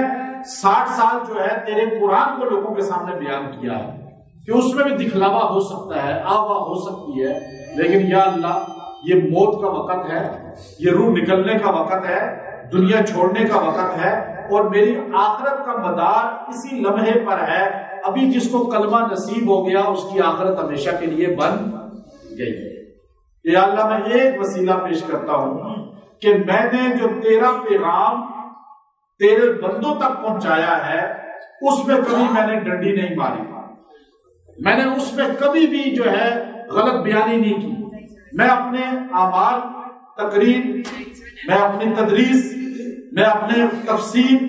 60 سال جو ہے تیرے قرآن کو لوگوں کے سامنے بیان کیا ہے, کہ اس میں بھی دکھلاوا ہو سکتا ہے, آوا ہو سکتی ہے, لیکن یا اللہ یہ موت کا وقت ہے, یہ روح نکلنے کا وقت ہے, دنیا چھوڑنے کا وقت ہے, اور میری آخرت کا مدار اسی لمحے پر ہے. ابھی جس کو کلمہ نصیب ہو گیا اس کی آخرت ہمیشہ کے لیے بن گئی. یا اللہ میں ایک وسیلہ پیش کرتا ہوں کہ میں نے جو تیرا پیغام تیرے بندوں تک پہنچایا ہے اس میں کبھی میں نے ڈنڈی نہیں ماری, میں نے اس میں کبھی بھی جو ہے غلط بیانی نہیں کی. میں اپنے اعمال, تقریر, میں اپنی تدریس, میں اپنے تفسیر,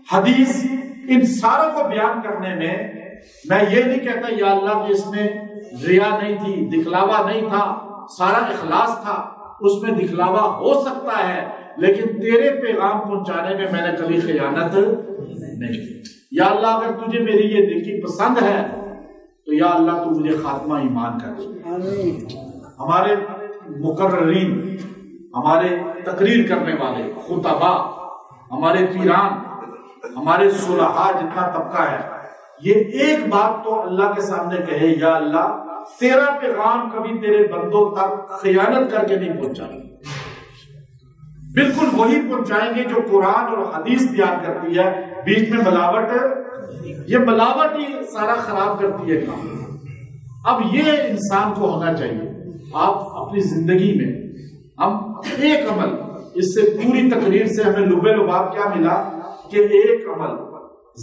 حدیث, ان ساروں کو بیان کرنے میں یہ نہیں کہتا یا اللہ کہ اس میں ریا نہیں تھی, دکھلاوا نہیں تھا, سارا اخلاص تھا. اس میں دکھلاوا ہو سکتا ہے لیکن تیرے پیغام پہنچانے میں نے کبھی خیانت نہیں کی. یا اللہ اگر تجھے میری یہ نیکی پسند ہے تو یا اللہ تو مجھے خاتمہ ایمان کر دے. ہمارے مقررین, ہمارے تقریر کرنے والے خطباء, ہمارے پیران, ہمارے صلحاء جتنا طبقہ ہے, یہ ایک بات تو اللہ کے سامنے کہے یا اللہ تیرا پیغام کبھی تیرے بندوں تک خیانت کر کے نہیں پہنچائیں گے, بالکل وہی پہنچائیں گے جو قرآن اور حدیث بیان کرتی ہے. بیچ میں ملاوٹ, یہ ملاوٹ ہی سارا خراب کرتی ہے کام. اب یہ انسان کو ہونا چاہیے. آپ اپنی زندگی میں ہم ایک عمل, اس سے پوری تقریر سے ہمیں لبے لباب کیا ملا کہ ایک عمل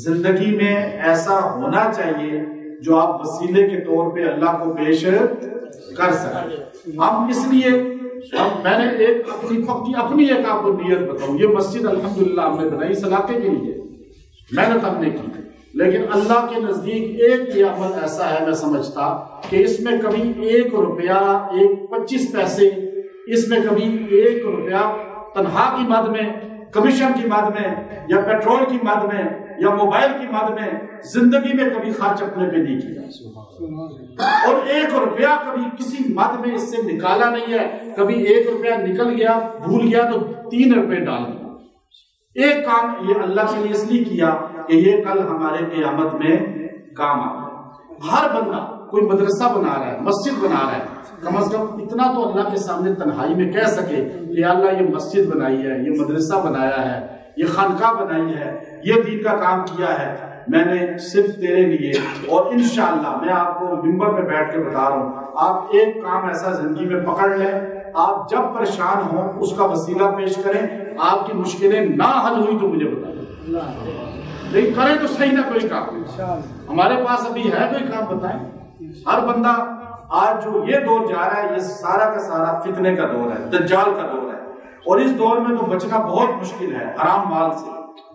زندگی میں ایسا ہونا چاہیے جو آپ وسیلے کے طور پہ اللہ کو پیش کر سکیں. ہم اس لیے میں نے ایک اپنی ایک آپ کو نیت بتاؤں. یہ مسجد الحمدللہ ہم نے بنائی اس علاقے کے لیے, محنت ہم نے کی, لیکن اللہ کے نزدیک ایک یہ عمل ایسا ہے میں سمجھتا کہ اس میں کبھی 1 روپیہ, 25 پیسے, اس میں کبھی 1 روپیہ تنخواہ کی مد میں, کمیشن کی مد میں, یا پیٹرول کی مد میں, یا موبائل کی مد میں زندگی میں کبھی خرچ اپنے پہ نہیں کیا, اور 1 روپیہ کبھی کسی مد میں اس سے نکالا نہیں ہے. کبھی 1 روپیہ نکل گیا, بھول گیا تو 3 روپے ڈال دیا. ایک کام یہ اللہ کے لیے اس لیے کیا کہ یہ کل ہمارے قیامت میں کام آئے. ہر بندہ کوئی مدرسہ بنا رہا ہے, مسجد بنا رہا ہے, کم از کم اتنا تو اللہ کے سامنے تنہائی میں کہہ سکے کہ یا اللہ یہ مسجد بنائی ہے, یہ مدرسہ بنایا ہے, یہ خانقاہ بنائی ہے, یہ دین کا کام کیا ہے میں نے صرف تیرے لیے. اور انشاءاللہ میں آپ کو منبر پہ بیٹھ کے بتا رہا ہوں, آپ ایک کام ایسا زندگی میں پکڑ لیں, آپ جب پریشان ہوں اس کا وسیلہ پیش کریں. آپ کی مشکلیں نہ حل ہوئی تو مجھے بتائیں, لیکن کریں تو صحیح نہ کوئی کام. ہمارے پاس ابھی ہے کوئی کام بتائیں. ہر بندہ آج جو یہ دور جا رہا ہے یہ سارا کا سارا فتنے کا دور ہے, دجال کا دور ہے, اور اس دور میں تو بچنا بہت مشکل ہے. حرام مال سے,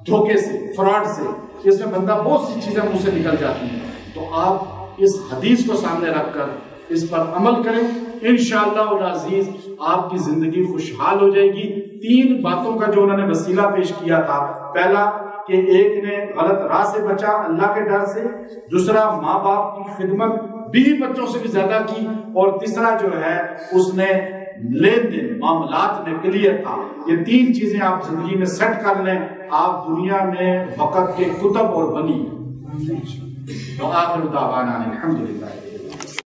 دھوکے سے, فراڈ سے, اس میں بندہ بہت سی چیزیں منہ سے نکل جاتی ہیں. تو آپ اس حدیث کو سامنے رکھ کر اس پر عمل کریں, انشاءاللہ العزیز آپ کی زندگی خوشحال ہو جائے گی. 3 باتوں کا جو انہوں نے وسیلہ پیش کیا تھا, پہلا کہ ایک نے غلط راہ سے بچا اللہ کے ڈر سے, دوسرا ماں باپ کی خدمت بیوی بچوں سے بھی زیادہ کی, اور تیسرا جو ہے اس نے لین دین معاملات میں کلیئر تھا. یہ 3 چیزیں آپ زندگی میں سیٹ کر لیں, آپ دنیا میں وقت کے کتب اور بنی. تو آخر دعوانا الحمدللہ.